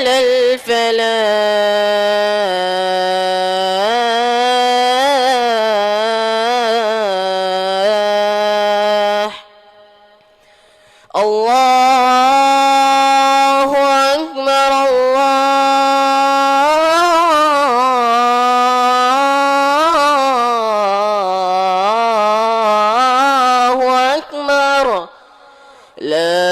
على الفلاح. الله أكبر الله أكبر لا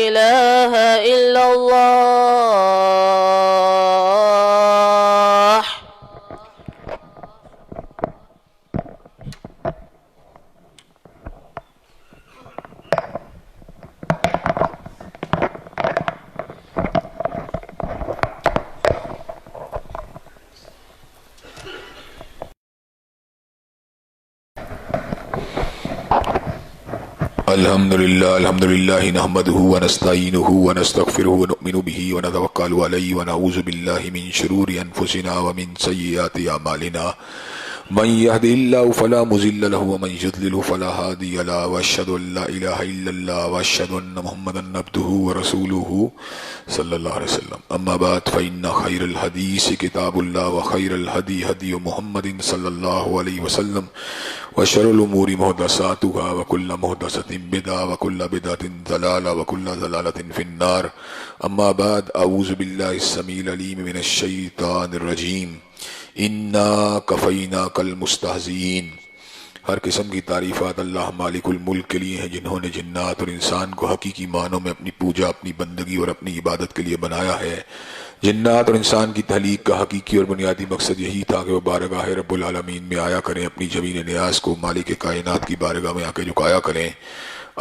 إله إلا الله. الحمد لله نحمده ونستعينه ونستغفره ونؤمن به ونتوكل عليه ونعوذ بالله من شرور أنفسنا ومن سيئات أعمالنا من يهده الله فلا مضل له ومن يضلل فلا هادي له واشهد ان لا اله الا الله واشهد ان محمدا عبده ورسوله صلى الله عليه وسلم. اما بعد فان خير الحديث كتاب الله وخير الهدي هدي محمد صلى الله عليه وسلم وشر الامور محدثاتها وكل محدثة بدعة وكل بدعة ضلالة وكل ضلالة في النار. اما بعد اعوذ بالله السميع العليم من الشيطان الرجيم. انا کفیناک المستہزئین. ہر قسم کی تعریفات اللہ مالک الملک کے لیے ہیں جنہوں نے جنات اور انسان کو حقیقی معنوں میں اپنی پوجا، اپنی بندگی اور اپنی عبادت کے لیے بنایا ہے. جنات اور انسان کی تخلیق کا حقیقی اور بنیادی مقصد یہی تھا کہ وہ بارگاہ رب العالمین میں آیا کریں، اپنی جبین نیاز کو مالک کائنات کی بارگاہ میں آ کے جھکایا کریں،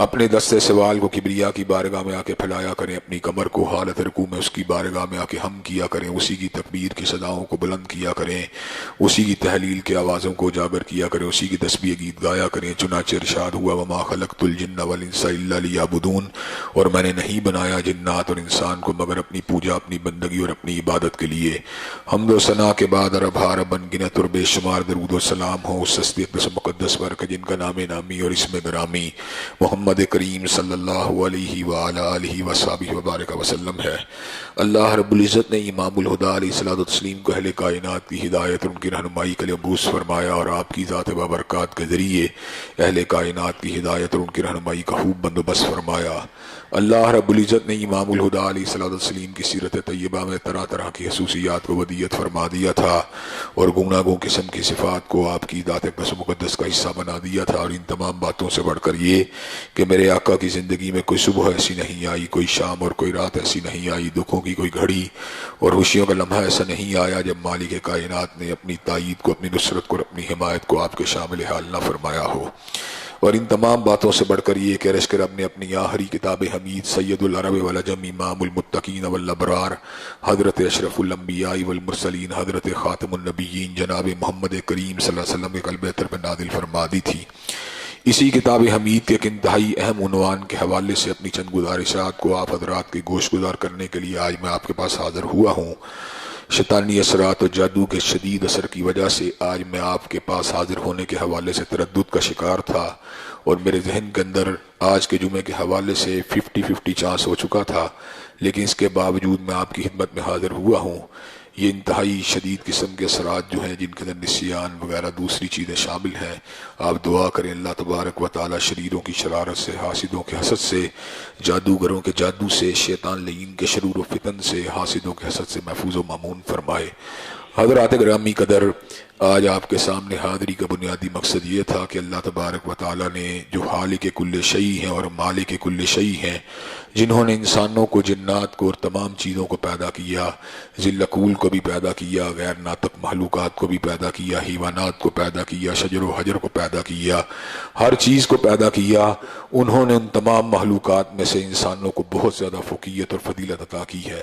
اپنے دست سوال کو کبریا کی بارگاہ میں آ کے پھیلایا کریں، اپنی کمر کو حالت رکوع میں اس کی بارگاہ میں آ کے ہم کیا کریں، اسی کی تکبیر کی صداؤں کو بلند کیا کریں، اسی کی تحلیل کے آوازوں کو اجاگر کیا کریں، اسی کی تسبیح گیت گایا کریں. چنانچہ ارشاد ہوا وما خلقت الجن والانس الا لیعبدون، اور میں نے نہیں بنایا جنات اور انسان کو مگر اپنی پوجا، اپنی بندگی اور اپنی عبادت کے لیے. حمد و ثنا کے بعد رب بن گنت اور بے شمار درود و سلام ہو اس ہستی اقدس مقدس پر جن کا نام نامی اور اسم گرامی محمد کریم صلی اللہ علیہ وآلہ آلہ وصحبہ وبارک وسلم ہے. اللہ رب العزت نے امام الہدیٰ علیہ الصلوۃ والتسلیم کو اہل کائنات کی ہدایت اور ان کی رہنمائی کے لیے مبعوث فرمایا، اور آپ کی ذات بابرکات کے ذریعے اہل کائنات کی ہدایت اور ان کی رہنمائی کا خوب بندوبست فرمایا. اللہ رب العزت نے امام الہدیٰ علیہ الصلوۃ والتسلیم کی سیرت طیبہ میں طرح طرح کی خصوصیات کو ودیت فرما دیا تھا، اور گوناگوں قسم کی صفات کو آپ کی ذات اقدس و مقدس کا حصہ بنا دیا تھا. اور ان تمام باتوں سے بڑھ کر یہ کہ میرے آقا کی زندگی میں کوئی صبح ایسی نہیں آئی، کوئی شام اور کوئی رات ایسی نہیں آئی، دکھوں کی کوئی گھڑی اور خوشیوں کا لمحہ ایسا نہیں آیا جب مالک کائنات نے اپنی تائید کو، اپنی نصرت کو اور اپنی حمایت کو آپ کے شامل حال نہ فرمایا ہو. اور ان تمام باتوں سے بڑھ کر یہ کہ رشک رب نے اپنی آخری کتاب حمید سید العرب والعجم امام المتقین والابرار حضرت اشرف الانبیاء والمرسلین حضرت خاتم النبیین جناب محمد کریم صلی اللہ علیہ وسلم کے قلب اطہر پر نازل فرما دی تھی. اسی کتاب حمید کے ایک انتہائی اہم عنوان کے حوالے سے اپنی چند گزارشات کو آپ حضرات کی گوش گزار کرنے کے لیے آج میں آپ کے پاس حاضر ہوا ہوں. شیطانی اثرات اور جادو کے شدید اثر کی وجہ سے آج میں آپ کے پاس حاضر ہونے کے حوالے سے تردد کا شکار تھا، اور میرے ذہن کے اندر آج کے جمعے کے حوالے سے 50-50 چانس ہو چکا تھا، لیکن اس کے باوجود میں آپ کی خدمت میں حاضر ہوا ہوں. یہ انتہائی شدید قسم کے اثرات جو ہیں جن کے اندر نسیان وغیرہ دوسری چیزیں شامل ہیں، آپ دعا کریں اللہ تبارک و تعالی شریروں کی شرارت سے، حاسدوں کے حسد سے، جادوگروں کے جادو سے، شیطان لعین کے شرور و فتن سے، حاسدوں کے حسد سے محفوظ و مامون فرمائے. حضرات گرامی قدر، آج آپ کے سامنے حاضری کا بنیادی مقصد یہ تھا کہ اللہ تبارک و تعالی نے جو خالق کل شیء ہیں اور مالک کل شیء ہیں، جنہوں نے انسانوں کو، جنات کو اور تمام چیزوں کو پیدا کیا، ذلقول کو بھی پیدا کیا، غیر ناطق مخلوقات کو بھی پیدا کیا، حیوانات کو پیدا کیا، شجر و حجر کو پیدا کیا، ہر چیز کو پیدا کیا، انہوں نے ان تمام مخلوقات میں سے انسانوں کو بہت زیادہ فوقیت اور فضیلت عطا کی ہے.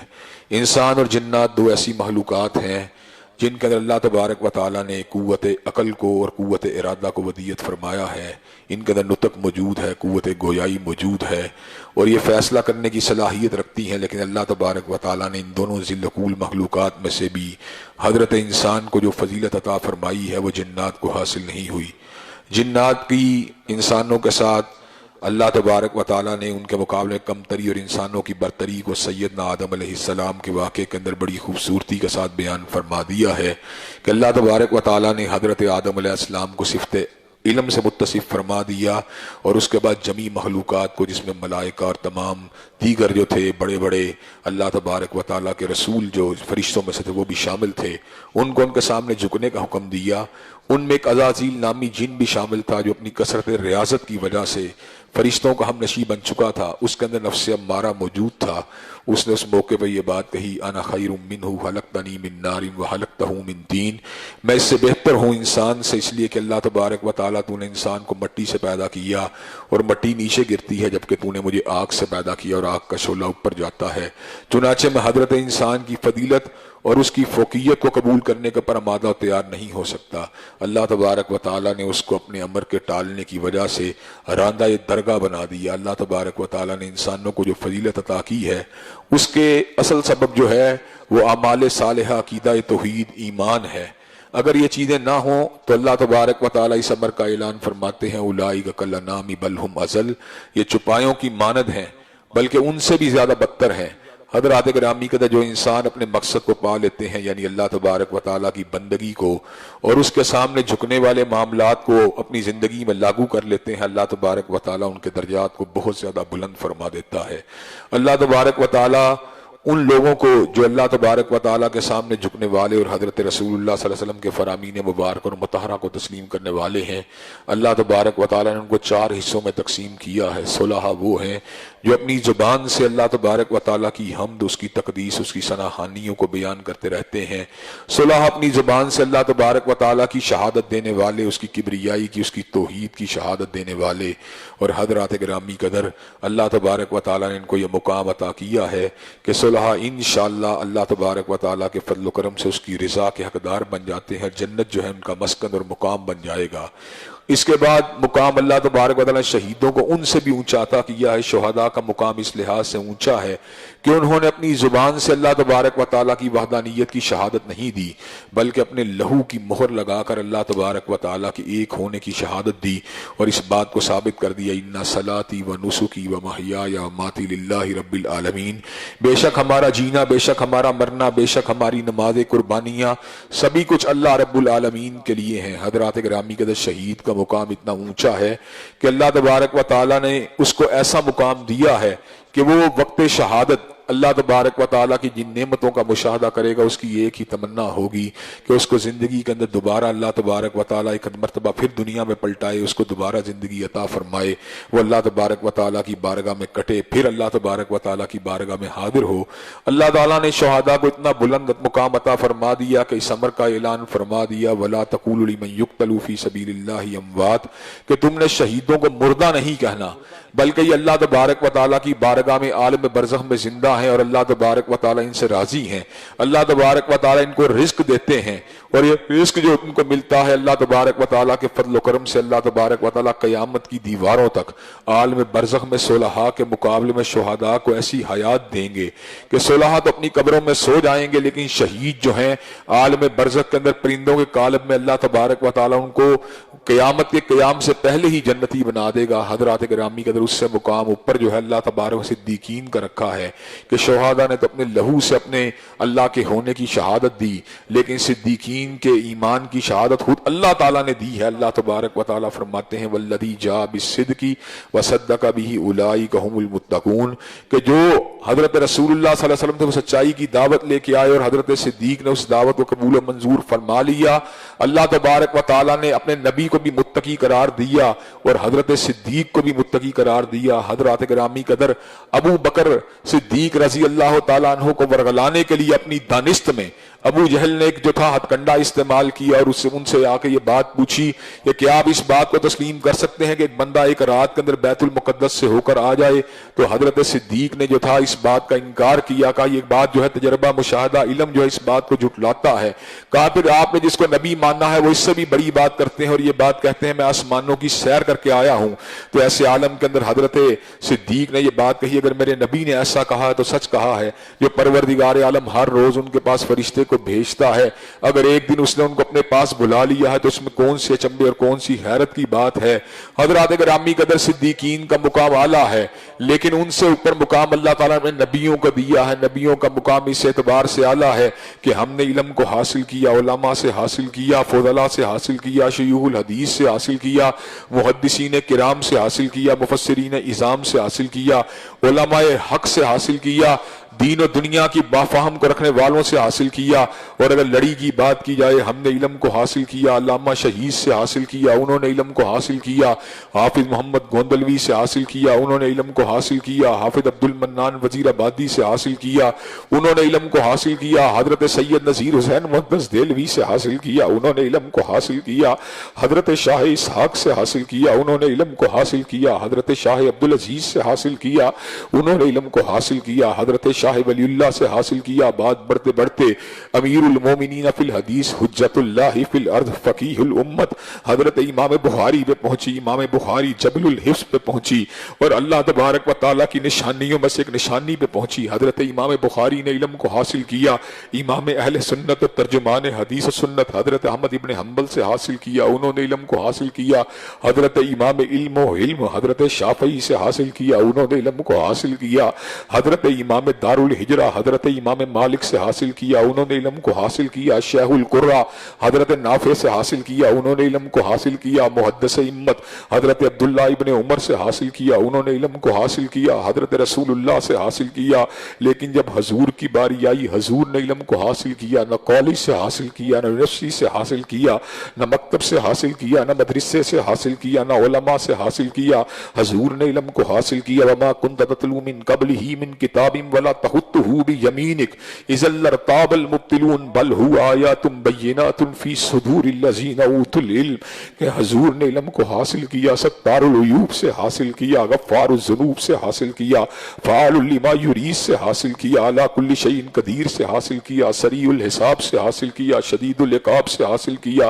انسان اور جنات دو ایسی مخلوقات ہیں جن کے اندر اللہ تبارک و تعالیٰ نے قوت عقل کو اور قوت ارادہ کو ودیت فرمایا ہے. ان کے اندر نطق موجود ہے، قوت گویائی موجود ہے، اور یہ فیصلہ کرنے کی صلاحیت رکھتی ہیں. لیکن اللہ تبارک و تعالیٰ نے ان دونوں ذلقول مخلوقات میں سے بھی حضرت انسان کو جو فضیلت عطا فرمائی ہے وہ جنات کو حاصل نہیں ہوئی. جنات کی انسانوں کے ساتھ اللہ تبارک و تعالیٰ نے ان کے مقابلے کمتری اور انسانوں کی برتری کو سیدنا آدم علیہ السلام کے واقعے کے اندر بڑی خوبصورتی کے ساتھ بیان فرما دیا ہے کہ اللہ تبارک و تعالیٰ نے حضرت آدم علیہ السلام کو صفت علم سے متصف فرما دیا، اور اس کے بعد جمیع مخلوقات کو، جس میں ملائکہ اور تمام دیگر جو تھے بڑے بڑے اللہ تبارک و تعالیٰ کے رسول جو فرشتوں میں سے تھے وہ بھی شامل تھے، ان کو ان کے سامنے جھکنے کا حکم دیا۔ ان میں ایک عزازیل نامی جن بھی شامل تھا جو اپنی کثرت ریاضت کی وجہ سے فرشتوں کا ہم نشیں بن چکا تھا، اس کے اندر نفس امارہ موجود تھا۔ اس نے اس موقع پہ یہ بات کہی، انا خیر منہ خلقتنی من نار وخلقتہ من طین، میں اس سے بہتر ہوں انسان سے، اس لیے کہ اللہ تبارک و تعالیٰ تو نے انسان کو مٹی سے پیدا کیا اور مٹی نیچے گرتی ہے، جبکہ تو نے مجھے آگ سے پیدا کیا اور آگ کا شعلہ اوپر جاتا ہے۔ چنانچہ میں حضرت انسان کی فضیلت اور اس کی فوقیت کو قبول کرنے کے پر آمادہ و تیار نہیں ہو سکتا۔ اللہ تبارک و تعالیٰ نے اس کو اپنے امر کے ٹالنے کی وجہ سے راندہ درگاہ بنا دیا۔ اللہ تبارک و تعالیٰ نے انسانوں کو جو فضیلت عطا کی ہے اس کے اصل سبب جو ہے وہ اعمال صالحہ، عقیدہ توحید، ایمان ہے۔ اگر یہ چیزیں نہ ہوں تو اللہ تبارک و تعالیٰ اس امر کا اعلان فرماتے ہیں، اولئک کالانعام بل ھم اضل، یہ چوپایوں کی مانند ہیں بلکہ ان سے بھی زیادہ بدتر ہیں۔ حضرات گرامی قدر، جو انسان اپنے مقصد کو پا لیتے ہیں، یعنی اللہ تبارک و تعالیٰ کی بندگی کو اور اس کے سامنے جھکنے والے معاملات کو اپنی زندگی میں لاگو کر لیتے ہیں، اللہ تبارک و تعالیٰ ان کے درجات کو بہت زیادہ بلند فرما دیتا ہے۔ اللہ تبارک و تعالیٰ ان لوگوں کو جو اللہ تبارک و تعالیٰ کے سامنے جھکنے والے اور حضرت رسول اللہ صلی اللہ علیہ وسلم کے فرامین مبارک اور مطہرہ کو تسلیم کرنے والے ہیں، اللہ تبارک و تعالیٰ نے ان کو 4 حصوں میں تقسیم کیا ہے۔ صلحاء وہ ہیں جو اپنی زبان سے اللہ تبارک و تعالیٰ کی حمد، اس کی تقدیس، اس کی ثناخوانیوں کو بیان کرتے رہتے ہیں۔ صلحاء اپنی زبان سے اللہ تبارک و تعالیٰ کی شہادت دینے والے، اس کی کبریائی کی، اس کی توحید کی شہادت دینے والے، اور حضرات گرامی قدر اللہ تبارک و تعالیٰ نے ان کو یہ مقام عطا کیا ہے کہ صلحاء انشاءاللہ اللہ تبارک و تعالیٰ کے فضل و کرم سے اس کی رضا کے حقدار بن جاتے ہیں، جنت جو ہے ان کا مسکن اور مقام بن جائے گا۔ اس کے بعد مقام اللہ تبارک و تعالیٰ شہیدوں کو ان سے بھی اونچا عطا کیا ہے۔ شہداء کا مقام اس لحاظ سے اونچا ہے کہ انہوں نے اپنی زبان سے اللہ تبارک و تعالیٰ کی وحدانیت کی شہادت نہیں دی، بلکہ اپنے لہو کی مہر لگا کر اللہ تبارک و تعالیٰ کی ایک ہونے کی شہادت دی، اور اس بات کو ثابت کر دیا، ان صلاتی و نسکی و محیای و ماتی للہ رب العالمین، بے شک ہمارا جینا، بے شک ہمارا مرنا، بے شک ہماری نماز قربانیاں، سبھی کچھ اللہ رب العالمین کے لیے ہیں۔ حضرات گرامی کے شہید کا مقام اتنا اونچا ہے کہ اللہ تبارک و تعالیٰ نے اس کو ایسا مقام دیا ہے کہ وہ وقت شہادت اللہ تبارک و تعالیٰ کی جن نعمتوں کا مشاہدہ کرے گا، اس کی ایک ہی تمنا ہوگی کہ اس کو زندگی کے اندر دوبارہ اللہ تبارک و تعالیٰ ایک مرتبہ پھر دنیا میں پلٹائے، اس کو دوبارہ زندگی عطا فرمائے، وہ اللہ تبارک و تعالیٰ کی بارگاہ میں کٹے، پھر اللہ تبارک و تعالیٰ کی بارگاہ میں حاضر ہو۔ اللہ تعالیٰ نے شہداء کو اتنا بلند مقام عطا فرما دیا کہ اس امر کا اعلان فرما دیا، وَلَا تَقُولُوا لِمَن يُقْتَلُ فِي سَبِيلِ اللَّهِ أَمْوَاتٌ، کہ تم نے شہیدوں کو مردہ نہیں کہنا، بلکہ یہ اللہ تبارک و تعالیٰ کی بارگاہ میں عالم برزخ میں زندہ ہیں، اور اللہ تبارک و تعالیٰ ان سے راضی ہیں۔ اللہ تبارک و تعالیٰ ان کو رزق دیتے ہیں، اور یہ رزق جو ان کو ملتا ہے اللہ تبارک و تعالیٰ کے فضل و کرم سے، اللہ تبارک و تعالیٰ قیامت کی دیواروں تک عالم برزخ میں صلحاء کے مقابلے میں شہداء کو ایسی حیات دیں گے کہ صلحاء تو اپنی قبروں میں سو جائیں گے، لیکن شہید جو ہیں عالم برزخ کے اندر پرندوں کے قالب میں اللہ تبارک و تعالیٰ ان کو قیامت کے قیام سے پہلے ہی جنتی بنا دے گا۔ حضرات گرامی قدر اس سے مقام اوپر جو ہے اللہ تبارک و صدیقین کا رکھا ہے کہ شہداء نے تو اپنے لہو سے اپنے اللہ کے ہونے کی شہادت دی، لیکن صدیقین کے ایمان کی شہادت خود اللہ تعالیٰ نے دی ہے۔ اللہ تبارک و تعالیٰ فرماتے ہیں والذی جاء بالصدق وصدق به اولئک هم المتقون، کہ جو حضرت رسول اللہ صلی اللہ علیہ وسلم سے سچائی کی دعوت لے کے آئے اور حضرت صدیق نے اس دعوت کو قبول و منظور فرما لیا، اللہ تبارک و تعالیٰ نے اپنے نبی کو بھی متقی قرار دیا اور حضرت صدیق کو بھی متقی قرار دیا۔ حضرات گرامی قدر ابو بکر صدیق رضی اللہ تعالیٰ عنہ کو ورغلانے کے لیے اپنی دانست میں ابو جہل نے ایک جو تھا ہتھ کنڈا استعمال کیا، اور ان سے آ کے یہ بات پوچھی کہ کیا آپ اس بات کو تسلیم کر سکتے ہیں کہ ایک بندہ ایک رات کے اندر بیت المقدس سے ہو کر آ جائے؟ تو حضرت صدیق نے جو تھا اس بات کا انکار کیا، کہا یہ بات جو ہے تجربہ مشاہدہ علم جو ہے اس بات کو جھٹلاتا ہے۔ کہا پھر آپ نے جس کو نبی ماننا ہے وہ اس سے بھی بڑی بات کرتے ہیں، اور یہ بات کہتے ہیں میں آسمانوں کی سیر کر کے آیا ہوں۔ تو ایسے عالم کے اندر حضرت صدیق نے یہ بات کہی، اگر میرے نبی نے ایسا کہا ہے تو سچ کہا ہے۔ جو پروردگار عالم ہر روز ان کے پاس فرشتے کو بھیجتا ہے. اگر ایک دن اس نے ان کو اپنے پاس بلا لیا ہے تو اس میں کون سے اچنبے اور کون سی حیرت کی بات ہے. حضرات گرامی قدر صدیقین کا مقام اعلیٰ ہے، لیکن ان سے اوپر مقام اللہ تعالیٰ نے نبیوں کو دیا ہے. نبیوں کا مقام اس اعتبار سے اعلیٰ ہے کہ ہم نے علم کو حاصل کیا، علماء سے حاصل کیا، فضلاء سے حاصل کیا، شیوخ الحدیث سے حاصل کیا، محدثین کرام سے حاصل کیا، مفسرین اعظام سے حاصل کیا، علماء حق سے حاصل کیا، دین و دنیا کی بافہم کو رکھنے والوں سے حاصل کیا. اور اگر لڑی کی بات کی جائے، ہم نے علم کو حاصل کیا علامہ شہید سے حاصل کیا، انہوں نے علم کو حاصل کیا. حافظ محمد گوندلوی سے حاصل کیا، انہوں نے علم کو حاصل کیا. حافظ عبد المنان وزیر آبادی سے حاصل کیا، انہوں نے علم کو حاصل کیا. حضرت سید نذیر حسین محدث دہلوی سے حاصل کیا، انہوں نے علم کو حاصل کیا. حضرت شاہ اسحاق سے حاصل کیا، انہوں نے علم کو حاصل کیا. حضرت شاہ عبدالعزیز سے حاصل کیا، انہوں نے علم کو حاصل کیا. حضرت شاہ ولی اللہ سے حاصل کیا. بات بڑھتے بڑھتے امیر المومنین فی الحدیث حجت اللہ فی الارض فقیہ الامت حضرت امام بخاری پہ پہنچی. امام بخاری جبل الحفظ پہ پہنچی اور اللہ تبارک و تعالیٰ کی نشانیوں میں سے ایک نشانی پہ پہنچی. حضرت امام بخاری نے علم کو حاصل کیا. امام اہل سنت و ترجمان حدیث و سنت حضرت احمد ابن حنبل سے حاصل کیا، انہوں نے علم کو حاصل کیا. حضرت امام علم و علم حضرت شافعی سے حاصل کیا، انہوں نے علم کو حاصل کیا. حضرت امام دار الحجرہ حضرت امام مالک سے حاصل کیا، انہوں نے علم کو حاصل کیا. شیخ القرہ حضرت نافع سے حاصل کیا، انہوں نے علم کو حاصل کیا. محدث امت حضرت عبداللہ ابن عمر سے حاصل کیا، انہوں نے علم کو حاصل کیا. حضرت رسول اللہ سے حاصل کیا. لیکن جب حضور کی باری آئی، حضور نے علم کو حاصل کیا. نہ کالج سے حاصل کیا، نہ یونیورسٹی سے حاصل کیا، نہ مکتب سے حاصل کیا، نہ مدرسے سے حاصل کیا، نہ علماء سے حاصل کیا. حضور نے علم کو حاصل کیا. وما كنت تتلو من قبله من کتاب ولا تخطه بيمينك اذا لارتاب المبطلون بل هو آیات بینات فی صدور الذین اوتوا العلم. کہ حضور نے علم کو حاصل کیا. ستار العیوب سے حاصل کیا، غفار الذنوب سے حاصل کیا، فعال لما یرید سے حاصل کیا، علی کل شیء قدیر سے حاصل کیا، سریع الحساب سے حاصل کیا، شدید العقاب سے حاصل کیا،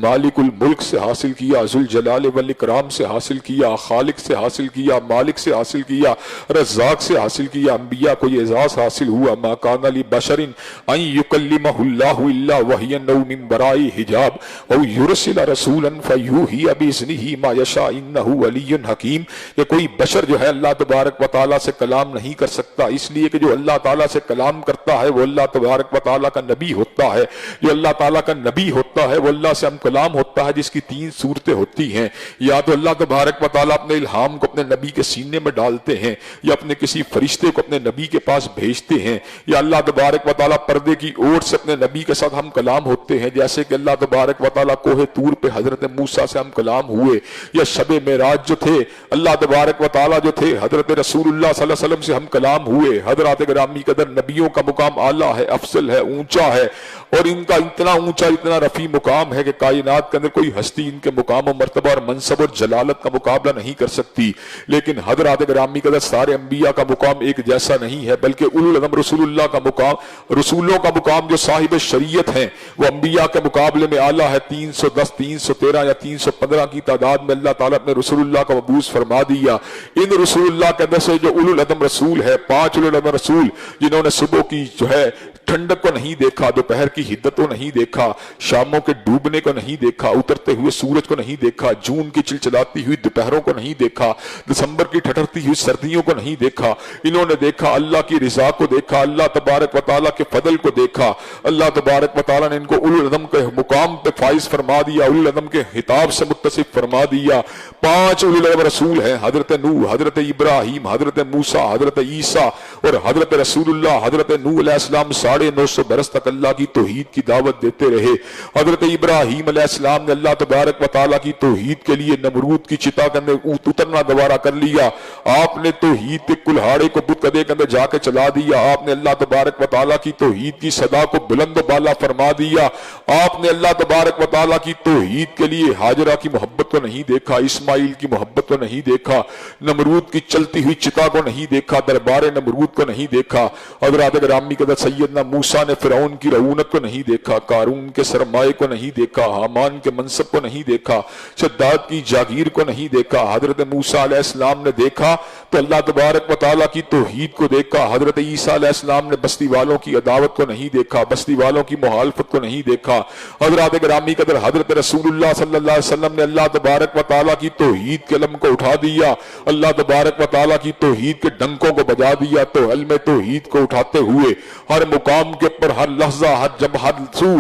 مالک الملک سے حاصل کیا، ذوالجلال والاکرام سے حاصل کیا، خالق سے حاصل کیا، مالک سے حاصل کیا، رزاق سے حاصل کیا. انبیاء کو یہ اعزاز حاصل ہوا. ما کان لبشر ان یکلمہ اللہ الا وحیا او من وراء حجاب او یرسل رسولا فیوحی باذنہ ما یشاء انہ علی حکیم. کہ کوئی بشر جو ہے اللہ تبارک و تعالیٰ سے کلام نہیں کر سکتا، اس لیے کہ جو اللہ تعالیٰ سے کلام کرتا ہے وہ اللہ تبارک و تعالیٰ کا نبی ہوتا ہے. جو اللہ تعالیٰ کا نبی ہوتا ہے وہ اللہ سے ہم کلام ہوتا ہے، جس کی تین صورتیں ہوتی ہیں. یا تو اللہ تبارک و تعالیٰ اپنے الہام کو اپنے نبی کے سینے میں ڈالتے ہیں، یا اپنے کسی فرشتے کو اپنے نبی کے پاس بھیجتے ہیں، یا اللہ تبارک و تعالیٰ پردے کی اوٹ سے اپنے نبی کے ساتھ ہم کلام ہوتے ہیں. جیسے کہ اللہ تبارک و تعالیٰ کوہ طور پہ حضرت موسیٰ سے ہم کلام ہوئے، یا شب معراج جو تھے اللہ تبارک و تعالیٰ جو تھے حضرت رسول اللہ صلی اللہ علیہ وسلم سے ہم کلام ہوئے. حضرات گرامی قدر نبیوں کا مقام اعلیٰ ہے، افضل ہے، اونچا ہے، اور ان کا اتنا اونچا اتنا رفیع مقام ہے کہ کائنات کے اندر کوئی ہستی ان کے مقام و مرتبہ اور منصب اور جلالت کا مقابلہ نہیں کر سکتی. لیکن حضرات گرامی قدر سارے انبیاء کا مقام ایک جیسا نہیں ہے، بلکہ اولو العزم رسول اللہ کا مقام، رسولوں کا مقام جو صاحب شریعت ہیں وہ انبیاء کے مقابلے میں اعلیٰ ہے. 310 313 یا 315 کی تعداد میں اللہ تعالیٰ نے رسول اللہ کا مبعوث فرما دیا. ان رسول اللہ کے اندر سے جو اولو العزم رسول ہے، 5 اولو العزم رسول جنہوں نے صبح کی جو ہے ٹھنڈک کو نہیں دیکھا، دوپہر کی حدت کو نہیں دیکھا، شاموں کے ڈوبنے کو نہیں دیکھا، اترتے ہوئے سورج کو نہیں دیکھا، جون کی چلچلاتی ہوئی دوپہروں کو نہیں دیکھا، دسمبر کی ٹھٹرتی ہوئی سردیوں کو نہیں دیکھا. انہوں نے دیکھا اللہ کی رضا کو دیکھا، اللہ تبارک و تعالیٰ کے فضل کو دیکھا. اللہ تبارک و تعالیٰ نے ان کو اولو العزم کے مقام پہ فائز فرما دیا، اولو العزم کے خطاب سے متصف فرما دیا. 5 اولو العزم رسول ہیں، حضرت نوح، حضرت ابراہیم، حضرت موسیٰ، حضرت عیسیٰ اور حضرت رسول اللہ. حضرت نوح علیہ السلام 950 برس تک اللہ کی توحید کی دعوت دیتے رہے. حضرت ابراہیم علیہ السلام نے اللہ تبارک و تعالیٰ کی توحید کے لیے نمرود کی چتا کے اندر اترنا گوارا کر لیا. آپ نے توحید کے کلہاڑے کو بت کدے کے اندر جا کے چلا دیا. آپ نے اللہ تبارک و تعالیٰ کی توحید کی صدا کو بلند و بالا فرما دیا. آپ نے اللہ تبارک و تعالیٰ کی توحید کے لیے ہاجرہ کی محبت کو نہیں دیکھا، اسماعیل کی محبت کو نہیں دیکھا، نمرود کی چلتی ہوئی چتا کو نہیں دیکھا، دربار نمرود نمرود کو نہیں دیکھا، حضرات گرامی قدر سیدنا موسیٰ نے فرعون کی رعونت کو نہیں دیکھا، قارون کے سرمائے کو نہیں دیکھا، حامان کے منصب کو نہیں دیکھا، شداد کی جاگیر کو نہیں دیکھا، حضرت موسیٰ علیہ السلام نے دیکھا تو اللہ تبارک و تعالیٰ کی توحید کو دیکھا، حضرت عیسیٰ علیہ السلام نے بستی والوں کی عداوت کو نہیں دیکھا، بستی والوں کی مخالفت کو نہیں دیکھا، حضرات گرامی قدر حضرت رسول اللہ صلی اللہ علیہ وسلم نے اللہ تبارک و تعالیٰ کی توحید کے علم کو اٹھا دیا، اللہ تبارک و تعالیٰ کی توحید کے ڈنکوں کو بجا دیا، تو علم توحید کو اٹھاتے ہوئے ہر مقام کے پر، ہر لحظہ، ہر جب، ہر سو،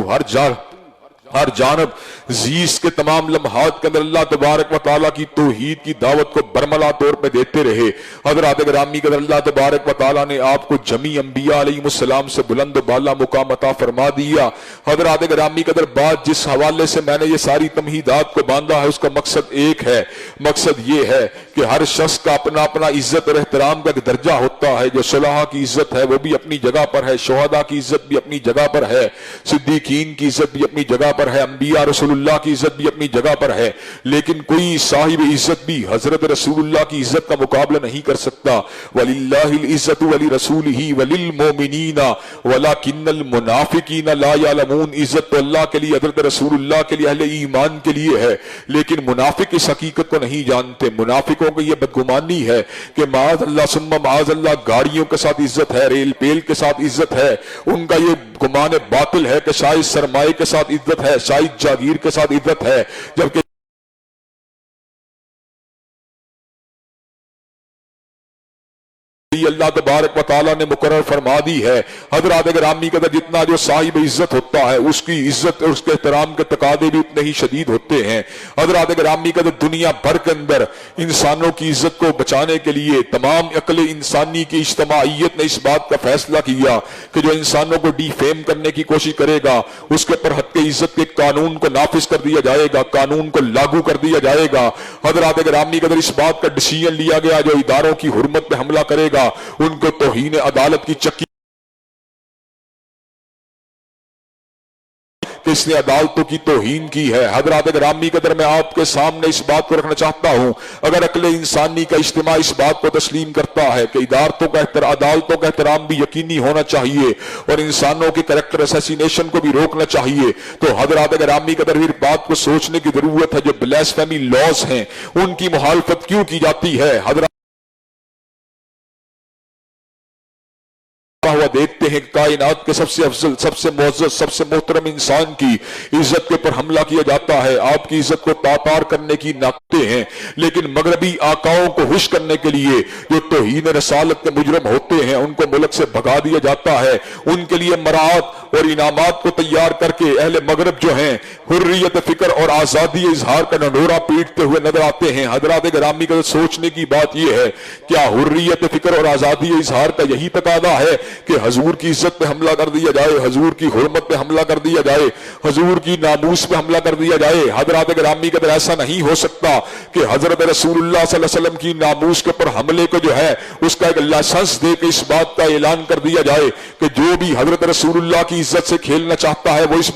ہر جانب، زیست کے تمام لمحات کے اندر اللہ تبارک و تعالیٰ کی توحید کی دعوت کو برملا طور پہ دیتے رہے۔ حضرات گرامی قدر اللہ تبارک و تعالیٰ نے آپ کو جمیع انبیاء علیہ السلام سے بلند و بالا مقام عطا فرما دیا۔ حضرات گرامی قدر بات جس حوالے سے میں نے یہ ساری تمہیدات کو باندھا ہے اس کا مقصد ایک ہے، مقصد یہ ہے کہ ہر شخص کا اپنا اپنا عزت اور احترام کا ایک درجہ ہوتا ہے۔ جو صلحاء کی عزت ہے وہ بھی اپنی جگہ پر ہے، شہداء کی عزت بھی اپنی جگہ پر ہے، صدیقین کی عزت بھی اپنی جگہ پر ہے، انبیاء رسول اللہ کی عزت بھی اپنی جگہ پر ہے، لیکن کوئی صاحب عزت بھی حضرت رسول اللہ کی عزت کا مقابلہ نہیں کر سکتا۔ وَلِلَّهِ الْعِزَّةُ وَلِرَسُولِهِ وَلِلْمُؤْمِنِينَ وَلَكِنَّ الْمُنَافِقِينَ لَا يَعْلَمُونَ۔ عزت تو اللہ کے لیے، حضرت رسول اللہ کے لیے، اہل ایمان کے لیے ہے، لیکن منافق اس حقیقت کو نہیں جانتے۔ منافقوں کو یہ بدگمانی ہے کہ معاذ اللہ ثم معاذ اللہ گاڑیوں کے ساتھ عزت ہے، ریل پیل کے ساتھ عزت ہے، ان کا یہ گمان باطل ہے کہ شاید سرمائے کے ساتھ عزت ہے، شاید جاگیر کے ساتھ عزت ہے، جبکہ اللہ تبارک و تعالیٰ نے مقرر فرما دی ہے۔ حضرات گرامی قدر جتنا جو صاحب عزت ہوتا ہے اس کی عزت اور اس کے احترام کے تقاضے بھی اتنے ہی شدید ہوتے ہیں۔ حضرات گرامی قدر دنیا بھر کے اندر انسانوں کی عزت کو بچانے کے لیے تمام عقل انسانی کی اجتماعیت نے اس بات کا فیصلہ کیا کہ جو انسانوں کو ڈی فیم کرنے کی کوشش کرے گا اس کے پر حد کے عزت کے قانون کو نافذ کر دیا جائے گا، قانون کو لاگو کر دیا جائے گا۔ حضرات گرامی قدر اس بات کا ڈیسیژن لیا گیا جو اداروں کی حرمت پہ حملہ کرے گا ان کو توہین عدالت کی چکی اس نے عدالتوں کی توہین کی ہے۔ حضرات گرامی قدر میں آپ کے سامنے اس بات کو رکھنا چاہتا ہوں، اگر عقل انسانی کا اجتماع اس بات کو تسلیم کرتا ہے کہ عدالتوں کا احترام بھی یقینی ہونا چاہیے اور انسانوں کے کریکٹر اسیسینیشن کو بھی روکنا چاہیے، تو حضرات گرامی قدر اس بات کو سوچنے کی ضرورت ہے جو بلاسفیمی لاز ہیں ان کی مخالفت کیوں کی جاتی ہے۔ حضرات ہوا دیکھتے ہیں کہ کائنات کے سب سے افضل، سب سے معزز، سب سے محترم انسان کی عزت کے پر حملہ کیا جاتا ہے، آپ کی عزت کو تاتار کرنے کی ناکتے ہیں، لیکن مغربی آقاؤں کو خوش کرنے کے لیے جو توہین رسالت کے مجرم ہوتے ہیں ان کو ملک سے بھگا دیا جاتا ہے۔ ان کے لیے مراعات اور انعامات کو تیار کر کے اہل مغرب جو ہیں حریت فکر اور آزادی اظہار کا ڈنڈورا پیٹتے ہوئے نظر آتے ہیں۔ حضرات گرامی کا سوچنے کی بات یہ ہے، کیا حریت فکر اور آزادی اظہار کا یہی تقاضا ہے کہ حضور کی عزت پہ حملہ کر دیا جائے، حضور کی حرمت پہ حملہ کر دیا جائے، حضور کی ناموس پہ حملہ کر دیا جائے؟ حضرات گرامی قدر ایسا نہیں ہو سکتا کہ حضرت رسول اللہ صلی اللہ علیہ وسلم کی ناموس کے پر حملے کو جو ہے اس کا ایک لائسنس دے کے اس بات کا اعلان کر دیا جائے کہ جو بھی حضرت رسول اللہ کی عزت سے کھیلنا چاہتا ہے وہ اس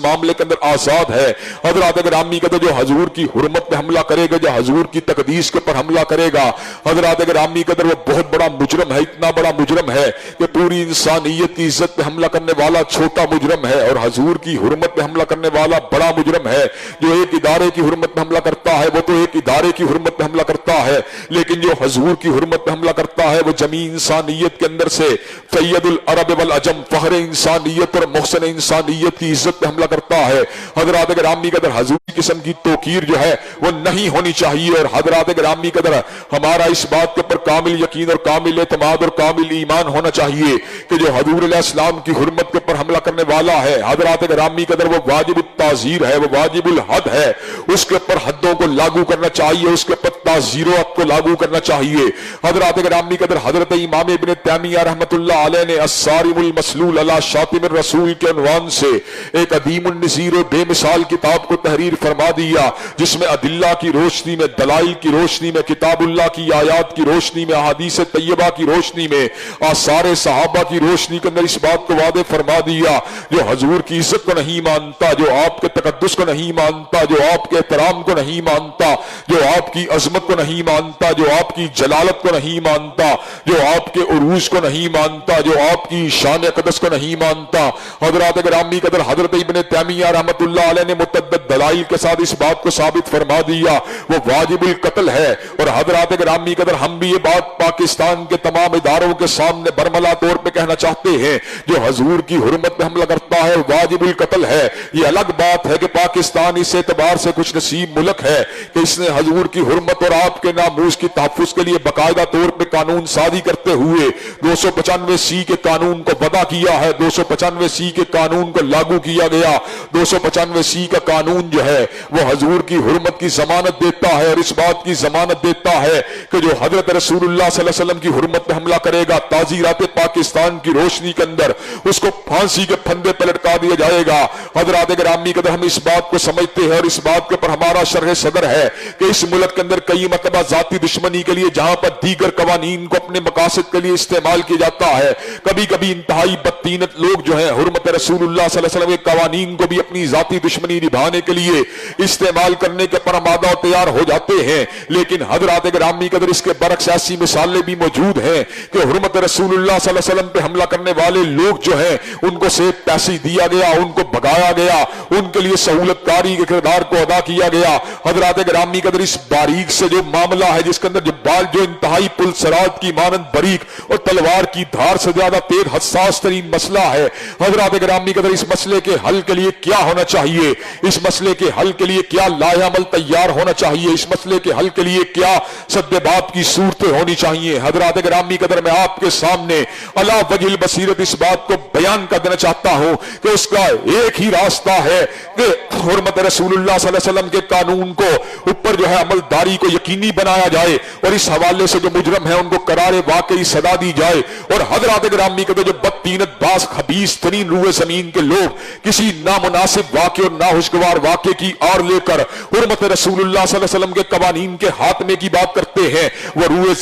معاملے کے اندر آزاد ہے۔ حضرات گرامی قدر جو حضور کی حرمت پہ حملہ کرے گا، جو حضور کی تقدیس کے پر حملہ کرے گا، حضرات گرامی قدر وہ بہت بڑا مجرم ہے، اتنا بڑا مجرم ہے کہ پوری انسانیت کی عزت پہ حملہ کرنے والا چھوٹا مجرم ہے اور حضور کی حرمت پہ حملہ کرنے والا بڑا مجرم ہے۔ جو ایک ادارے کی حرمت پہ حملہ کرتا ہے وہ تو ایک ادارے کی حرمت پہ حملہ کرتا ہے، لیکن جو حضور کی حرمت پہ حملہ کرتا ہے وہ جمیع انسانیت کے اندر سے سید العرب والعجم، فخر انسانیت اور محسن انسانیت کی عزت پہ حملہ کرتا ہے۔ حضرات گرامی قدر حضور قسم کی توقیر جو ہے وہ نہیں ہونی چاہیے، اور حضرات گرامی قدر ہمارا اس بات کے پر کامل یقین اور کامل اعتماد اور کامل ایمان ہونا چاہیے کہ جو حضور علیہ السلام کی حرمت کے پر حملہ کرنے والا ہے، حضرات گرامی قدر وہ واجب التعزیر ہے، وہ واجب الحد ہے، اس کے پر حدوں کو لاگو کرنا چاہیے، اس کے پر تعزیر و حد کو لاگو کرنا چاہیے۔ حضرات گرامی قدر حضرت امام ابن تیمیہ رحمۃ اللہ علیہ نے الصارم المسلول علی شاتم الرسول کے عنوان سے ایک عدیم النظیر و بے مثال کتاب کو تحریر فرما دیا، جس میں ادلہ کی روشنی میں، دلائل کی روشنی میں، کتاب اللہ کی آیات کی روشنی میں، احادیث طیبہ کی روشنی میں، آثار صحابہ کی روشنی کے اندر اس بات کو واضح فرما دیا، جو حضور کی عزت کو نہیں مانتا، جو آپ کے تقدس کو نہیں مانتا، جو آپ کے احترام کو نہیں مانتا، جو آپ کی عظمت کو نہیں مانتا، جو آپ کی جلالت کو نہیں مانتا، جو آپ کے عروج کو نہیں مانتا، جو آپ کی شان اقدس کو نہیں مانتا۔ حضرات گرامی قدر حضرت ابن تیمیہ رحمت اللہ علیہ نے متعدد دلائل کے ساتھ اس بات کو ثابت فرما دیا، وہ واجب القتل ہے۔ اور حضرات گرامی قدر ہم بھی یہ بات پاکستان کے تمام اداروں کے سامنے برملا طور پہ کہنا چاہتے ہیں، جو حضور کی حرمت پہ حملہ کرتا ہے واجب القتل ہے۔ یہ الگ بات ہے کہ پاکستان اس اعتبار سے خوش نصیب ملک ہے کہ اس نے حضور کی حرمت اور آپ کے ناموس کی تحفظ کے لیے باقاعدہ طور پہ قانون سازی کرتے ہوئے 295C کے قانون کو وضع کیا ہے، 295C کے قانون کو لاگو کیا گیا۔ 295C کا قانون جو ہے وہ حضور کی حرمت کی ضمانت دیتا ہے، اور اس بات کی ضمانت دیتا ہے کہ جو حضرت رسول اللہ صلی اللہ علیہ وسلم کی حرمت پہ حملہ کرے گا تعزیرات پاکستان کی روشنی کے اندر اس کو پھانسی کے پھندے پہ لٹکا دیا جائے گا۔ حضرات گرامی قدر ہم اس بات کو سمجھتے ہیں، اور اس بات کے پر ہمارا شرح صدر ہے کہ اس ملک کے اندر کئی مرتبہ ذاتی دشمنی کے لیے جہاں پر دیگر قوانین کو اپنے مقاصد کے لیے استعمال کیا جاتا ہے، کبھی کبھی انتہائی بدتینت لوگ جو ہیں حرمت رسول اللہ صلی اللہ علیہ وسلم کے قوانین کو بھی اپنی ذاتی دشمنی نبھانے کے لیے استعمال کرنے کے پر آمادہ و تیار ہو جاتے ہیں۔ لیکن حضرات گرامی قدر اس کے برعکس ایسی مثالیں بھی موجود ہیں کہ حرمت رسول اللہ صلی اللہ علیہ وسلم پہ حملہ کرنے والے لوگ جو ہیں ان کو سیب پیسے دیا گیا، ان کو بھگایا گیا، ان کے لیے سہولت کاری کے کردار کو ادا کیا گیا۔ حضرات گرامی قدر اس باریک سے جو معاملہ ہے، جس کے اندر جو انتہائی پلسرات کی مانند باریک اور تلوار کی دھار سے زیادہ تیز حساس ترین مسئلہ ہے، حضرات گرامی قدر اس مسئلے کے حل کے لیے کیا ہونا چاہیے، اس مسئلے کے حل کے لیے کیا لائحہ عمل تیار ہونا چاہیے، اس مسئلے کے حل کے لیے کیا سد باب کی صورتیں ہونی چاہیے۔ حضرات گرامی قدر میں آپ کے سامنے علی وجہ البصیرت اس بات کو بیان کر دینا چاہتا ہوں کہ اس کا ایک ہی راستہ ہے کہ حرمت رسول اللہ صلی اللہ علیہ وسلم کے قانون کو اوپر جو ہے عملداری کو یقینی بنایا جائے، اور اس حوالے سے جو مجرم ہیں ان کو قرار واقعی سزا دی جائے۔ اور حضرات گرامی قدر جو بدتینت باز خبیث ترین روئے زمین کے لوگ کسی نامناسب واقع اور ناخوشگوار واقع کی آڑ لے کر حرمت رسول اللہ صلی اللہ علیہ وسلم کے قوانین کے خاتمے کی بات کرتے ہیں، وہ روئے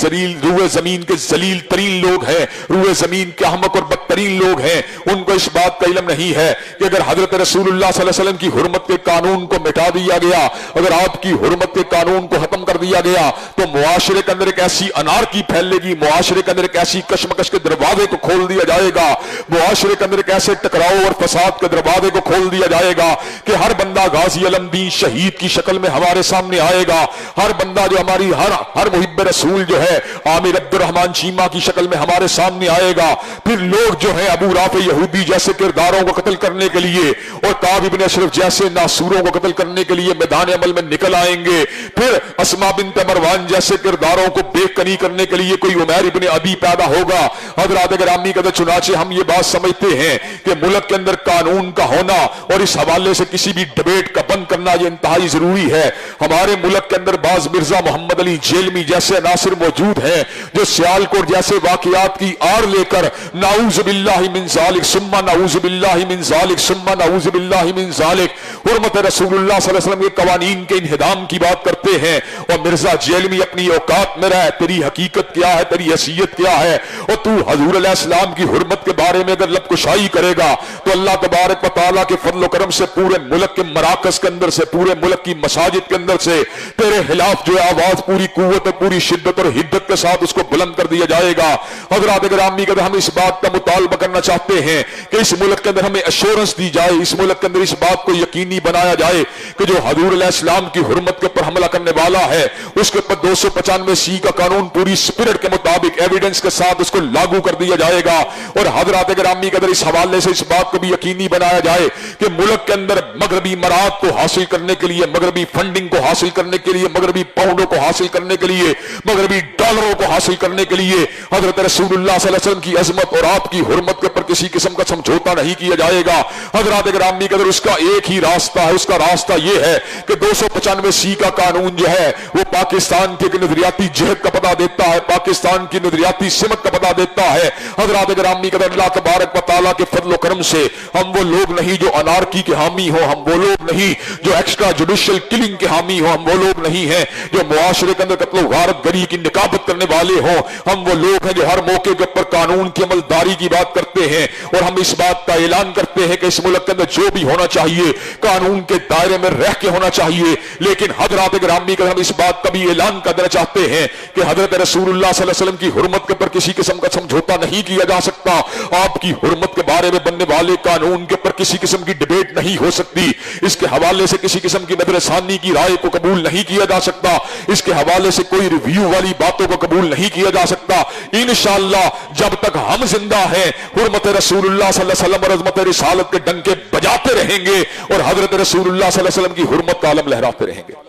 زمین کے ذلیل ترین لوگ ہیں، روئے زمین کے احمق اور بدترین لوگ ہیں۔ ان کو اس بات کا علم نہیں ہے کہ اگر حضرت رسول اللہ صلی اللہ علیہ وسلم کی حرمت کے قانون کو مٹا دیا گیا، اگر آپ کی حرمت کے قانون کو ختم کر دیا گیا تو معاشرے کے اندر ایک ایسی انارکی پھیلے گی، معاشرے کے اندر ایک ایسی کشمکش کے دروازے کو کھول دیا جائے گا، معاشرے کے اندر ایک ایسے ٹکراؤ اور فساد کے دروازے کو کھول دیا جائے گا کہ ہر بندہ غازی علم دین شہید کی شکل میں ہمارے سامنے آئے گا، ہر بندہ جو ہماری ہر محب رسول جو ہے عامر عبد الرحمن چیمہ کی شکل میں ہمارے سامنے آئے گا۔ پھر لوگ جو ہیں ابو رافع یہودی جیسے کرداروں کو قتل کرنے کے لیے اور کعب بن اشرف جیسے ناسوروں کو قتل کرنے کے لیے میدان عمل میں نکل آئیں گے، پھر اسماء بنت مروان جیسے کرداروں کو بے کنی کرنے کے لیے کوئی عمیر ابن ابی پیدا ہوگا۔ حضرات گرامی قدر چنانچہ ہم یہ بات سمجھتے ہیں کہ ملک کے اندر قانون کا ہونا اور اس حوالے سے کسی بھی ڈبیٹ کا بند کرنا یہ انتہائی ضروری ہے۔ ہمارے ملک کے اندر بعض مرزا محمد علی جیلمی جیسے عناصر موجود ہیں جو سیالکوٹ جیسے واقعات کی آڑ لے کر نعوذ باللہ من ذالک ثم نعوذ باللہ من ذالک ثم نعوذ باللہ من ذالک حرمت رسول اللہ صلی اللہ علیہ وسلم کے قوانین کے انہدام کی بات کرتے ہیں، اور مرزا جیلمی اپنی اوقات میں رہے، تیری حقیقت کیا ہے، تیری حیثیت کیا ہے، اور تو حضور علیہ السلام کی حرمت کے بارے میں اگر لب کشائی کرے گا تو اللہ تبارک و تعالیٰ کے فضل و کرم سے پورے ملک کے مراکز کے اندر سے، پورے ملک کی مساجد کے اندر سے تیرے خلاف جو ہے آواز پوری قوت اور پوری شدت اور حدت کے ساتھ اس کو بلند کر دیا جائے گا۔ حضرات گرامی قدر ہم اس بات کا مطالبہ کرنا چاہتے ہیں کہ اس ملک کے اندر ہمیں ایشورنس دی جائے، اس ملک کے اندر اس بات کو یقینی بنایا جائے کہ جو حضور علیہ السلام کی حرمت کے اوپر حملہ کرنے والا ہے اس کے اوپر 295C کا قانون پوری سپرٹ کے مطابق ایویڈنس کے ساتھ اس کو لاگو کر دیا جائے گا۔ اور حضرات گرامی قدر اس حوالے سے اس بات کو بھی یقینی بنایا جائے کہ ملک کے اندر مغربی مراد کو حاصل کرنے کے لیے، مغربی فنڈنگ کو حاصل کرنے کے لیے، مغربی پاؤنڈوں کو حاصل کرنے کے لیے، مغربی ڈالروں کو حاصل کرنے کے لیے حضرت رسول اللہ صلی اللہ علیہ وسلم کی عظمت اور آپ کی حرمت کے اوپر کسی قسم کا سمجھوتا نہیں کیا جائے گا۔ حضرات گرامی قدر اس کا ایک ہی راستہ ہے، اس کا راستہ یہ ہے کہ 295C کا قانون قانون جو ہے وہ پاکستان کی ایک نظریاتی جہت کا پتہ دیتا ہے، پاکستان کی نظریاتی سمت کا پتہ دیتا ہے۔ حضرات گرامی قدر، اللہ تبارک و تعالیٰ کے فضل و کرم سے ہم وہ لوگ نہیں جو انارکی کے حامی ہوں، ہم وہ لوگ نہیں جو ایکسٹرا جوڈیشل کلنگ کے حامی ہوں، ہم وہ لوگ نہیں ہیں جو معاشرے کے اندر قتل و غارت گری کی نکابت کرنے والے ہوں، ہم وہ لوگ ہیں جو ہر موقع کے اوپر قانون کی عملداری کی بات کرتے ہیں، اور ہم اس بات کا اعلان کرتے ہیں کہ اس ملک کے اندر جو بھی ہونا چاہیے قانون کے دائرے میں رہ کے ہونا چاہیے۔ لیکن حضرات گرامی کا ہم اس بات کا بھی اعلان کرنا چاہتے ہیں کہ حضرت رسول اللہ صلی اللہ علیہ وسلم کی حرمت کے اوپر کسی قسم کا سمجھوتا نہیں کیا جا سکتا، آپ کی حرمت کے بارے میں بننے والے قانون کے اوپر کسی قسم کی ڈیبیٹ نہیں ہو سکتی، اس کے حوالے سے کسی قسم کی نظر ثانی کی رائے کو قبول نہیں کیا جا سکتا، اس کے حوالے سے کوئی ریویو والی باتوں کو قبول نہیں کیا جا سکتا۔ انشاءاللہ جب تک ہم زندہ ہیں حرمت رسول اللہ صلی اللہ علیہ وسلم اور عظمت رسالت کے ڈنکے بجاتے رہیں گے اور حضرت رسول اللہ صلی اللہ علیہ وسلم کی حرمت کا علم لہراتے رہیں گے۔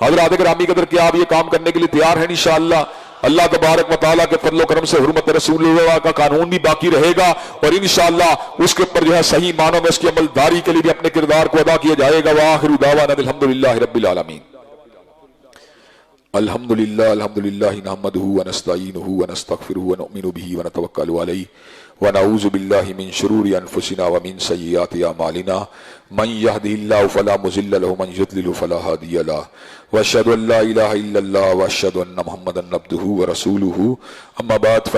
حضرات گرامی قدر، کیا آپ یہ کام کرنے کے لیے تیار ہیں؟ انشاءاللہ اللہ تبارک و تعالیٰ کے فضل و کرم سے حرمت رسول اللہ کا قانون بھی باقی رہے گا، اور انشاءاللہ اس کے اوپر جو ہے صحیح معنوں میں اس کی عملداری کے لیے بھی اپنے کردار کو ادا کیا جائے گا۔ وآخر دعوانا الحمدللہ رب العالمین۔ الحمدللہ نحمدہ ونستعینہ ونستغفرہ ونؤمن بہ ونتوکل علیہ ونعوذ باللہ من شرور انفسنا ومن سیئات اعمالنا من یهده اللہ فلا مضل له ومن یضلل فلا هادی له واشهد ان لا الہ الا اللہ واشهد ان محمدا عبدہ ورسولہ اما بعد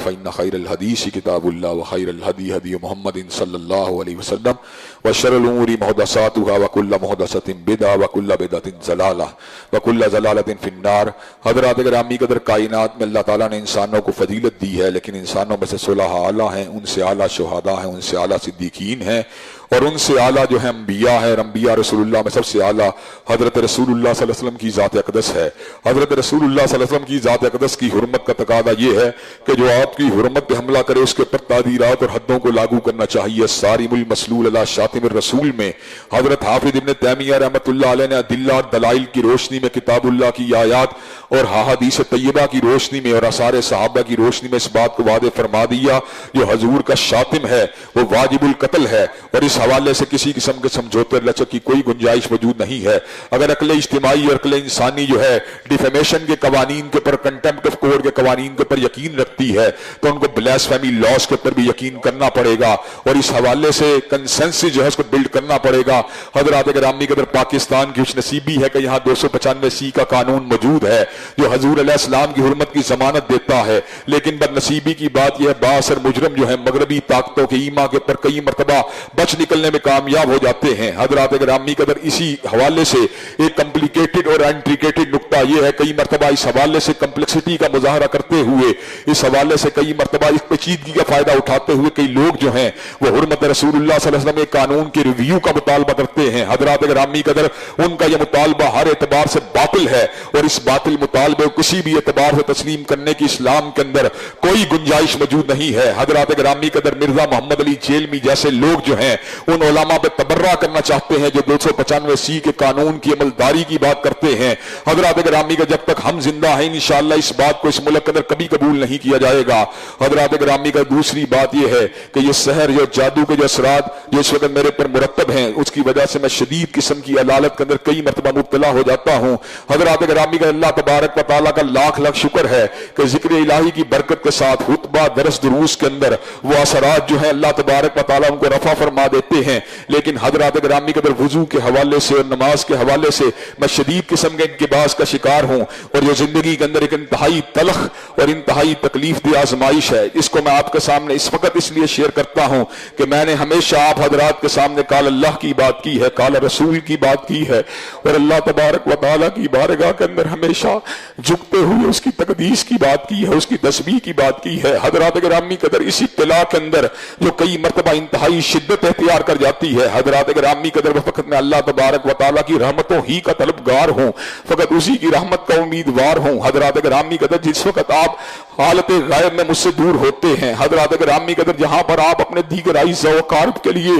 فإن خیر الحدیث کتاب اللہ وخیر الہدی ہدی محمد صلی اللہ علیہ وسلم وشر الامور محدثاتها وکل محدثۃ بدعہ وکل بدعۃ ضلالہ وکل ضلالۃ فی النار۔ حضرات گرامی قدر، کائنات میں اللہ تعالیٰ نے انسانوں کو فضیلت دی ہے، لیکن انسانوں میں سے صلح اعلیٰ ہیں، ان سے اعلیٰ شہداء ہیں، ان سے اعلیٰ صدیقین ہیں، اور ان سے اعلیٰ جو ہے انبیاء ہے۔ انبیاء رسول اللہ میں سب سے اعلیٰ حضرت رسول اللہ صلی اللہ علیہ وسلم کی ذات اقدس ہے۔ حضرت رسول اللہ صلی اللہ علیہ وسلم کی ذات اقدس کی حرمت کا تقاضا یہ ہے کہ جو آپ کی حرمت پہ حملہ کرے اس کے اوپر تعزیرات اور حدوں کو لاگو کرنا چاہیے۔ صارم المسلول علی شاتم الرسول میں حضرت حافظ ابن تیمیہ رحمۃ اللہ علیہ نے ادلہ اور دلائل کی روشنی میں کتاب اللہ کی آیات اور احادیث طیبہ کی روشنی میں اور آثار صحابہ کی روشنی میں اس بات کو واضح فرما دیا جو حضور کا شاتم ہے وہ واجب القتل ہے، اور اس حوالے سے کسی قسم کے سمجھوتے لچک کی کوئی گنجائش موجود نہیں ہے۔ اگر عقل اجتماعی اور عقل انسانی جو ہے ڈیفیمیشن کے قوانین کے پر، کنٹمپٹ آف کورٹ کے قوانین کے پر یقین رکھتی ہے تو ان کو بلاسفیمی لاز کے پر بھی یقین کرنا پڑے گا، اور اس حوالے سے کنسنسس جو ہے اس کو بلڈ کرنا پڑے گا۔ حضرات گرامی قدر، پاکستان کی خوش نصیبی ہے کہ یہاں 295 کا قانون موجود ہے جو حضور علیہ السلام کی حرمت کی ضمانت دیتا ہے، لیکن بد نصیبی کی بات یہ ہے بااثر مجرم جو ہے مغربی طاقتوں کے ایما کے پر کئی مرتبہ بچ نکلنے میں کامیاب ہو جاتے ہیں۔ حضرات گرامی قدر، اسی حوالے سے ایک کمپلیکیٹڈ اور انٹریکیٹڈ نقطہ یہ ہے، کئی مرتبہ اس حوالے سے کمپلیکسٹی کا مظاہرہ کرتے ہوئے، اس حوالے سے کئی مرتبہ اس پیچیدگی کا فائدہ اٹھاتے ہوئے کئی لوگ جو ہیں وہ حرمت رسول اللہ صلی اللہ علیہ وسلم کے قانون کے ریویو کا مطالبہ کرتے ہیں۔ حضرات گرامی قدر، ان کا یہ مطالبہ ہر اعتبار سے باطل ہے، اور اس باطل مطالبے کو کسی بھی اعتبار سے تسلیم کرنے کی اسلام کے اندر کوئی گنجائش موجود نہیں ہے۔ حضرات گرامی قدر، مرزا محمد علی جیلمی جیسے لوگ جو ہیں ان علماء پہ تبرہ کرنا چاہتے ہیں جو 295 کے قانون کی عملداری کی بات کرتے ہیں۔ حضرات گرامی کا جب تک ہم زندہ ہیں انشاءاللہ اس بات کو اس ملک کے اندر کبھی قبول نہیں کیا جائے گا۔ حضرات گرامی کا دوسری بات یہ ہے کہ یہ سحر یا جادو کے جو اثرات جو اس وقت میرے پر مرتب ہیں اس کی وجہ سے میں شدید قسم کی علالت کے اندر کئی مرتبہ مبتلا ہو جاتا ہوں۔ حضرات گرامی کا اللہ تبارک و تعالیٰ کا لاکھ لاکھ شکر ہے کہ ذکر الہی کی برکت کے ساتھ خطبہ درس دروس کے اندر وہ اثرات جو ہیں اللہ تبارک و تعالیٰ ان کو رفع فرما دیتے ہیں، لیکن حضرات گرامی کے اندر وضو کے حوالے سے اور نماز کے حوالے سے میں شدید قسم کے انقباض کا شکار ہوں، اور یہ زندگی کے اندر ایک انتہائی تلخ اور انتہائی تکلیف دہ آزمائش ہے۔ اس کو میں آپ کے سامنے اس وقت اس لیے شیئر کرتا ہوں کہ میں نے ہمیشہ آپ حضرات کے سامنے قال اللہ کی بات کی ہے، قال رسول کی بات کی ہے، اور اللہ تبارک و تعالیٰ کی بارگاہ کے اندر ہمیشہ جھکتے ہوئے اس کی تقدیس کی بات کی ہے، اس کی تسبیح کی بات کی ہے۔ حضرات گرامی قدر، اسی ابتلا کے اندر جو کئی مرتبہ انتہائی شدت اختیار کر جاتی ہے، حضرات گرامی قدر وقت میں اللہ تبارک و تعالیٰ کی رحمتوں ہی کا طلبگار ہوں، فقط اسی کی رحمت کا امیدوار ہوں۔ حضرات گرامی قدر، جس وقت آپ حالت غائب میں مجھ سے دور ہوتے ہیں۔ حضرات گرامی قدر جہاں پر آپ اپنے دیگر عزیز و اقارب کے لیے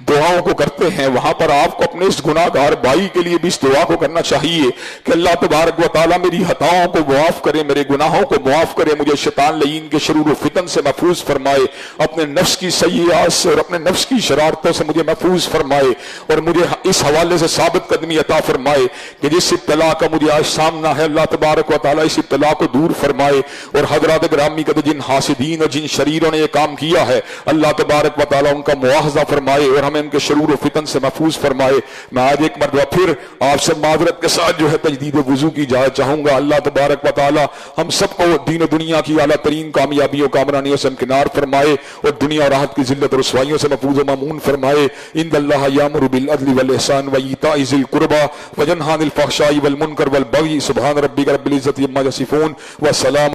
دعاؤں کو کرتے ہیں وہاں پر آپ کو اپنے اس گناہ گار بھائی کے لیے بھی اس دعا کو کرنا چاہیے کہ اللہ تبارک و تعالیٰ میری خطاؤں کو معاف کرے، میرے گناہوں کو معاف کرے، مجھے شیطان لعین کے شرور و فتن سے محفوظ فرمائے، اپنے نفس کی سیئات سے اور اپنے نفس کی شرارتوں سے مجھے محفوظ فرمائے، اور مجھے اس حوالے سے ثابت قدمی عطا فرمائے کہ جس ابتلا کا مجھے آج سامنا ہے اللہ تبارک و تعالیٰ اس ابتلا کو دور فرمائے، اور حضرات گرامی کا جن حاسدین اور جن شریروں نے یہ کام کیا ہے اللہ تبارک و تعالیٰ ان کا مواخذہ فرمائے اور ہمیں ان کے شرور و فتن سے محفوظ فرمائے۔ میں آج ایک مرتبہ پھر آپ سے معذرت کے ساتھ جو ہے تجدید وضو کی اجازت چاہوں گا۔ اللہ تبارک و تعالیٰ ہم سب کو دین و دنیا کی اعلیٰ ترین کامیابیوں کامرانیوں سے امکنار فرمائے اور دنیا اور آخرت کی ذلت اور رسوائیوں سے محفوظ و مامون فرمائے۔ ان اللہ یامر بالعدل والاحسان وایتاء ذی القربى وینہی عن الفحشاء والمنکر والبغی۔ سبحان ربک رب العزۃ عما یصفون وسلام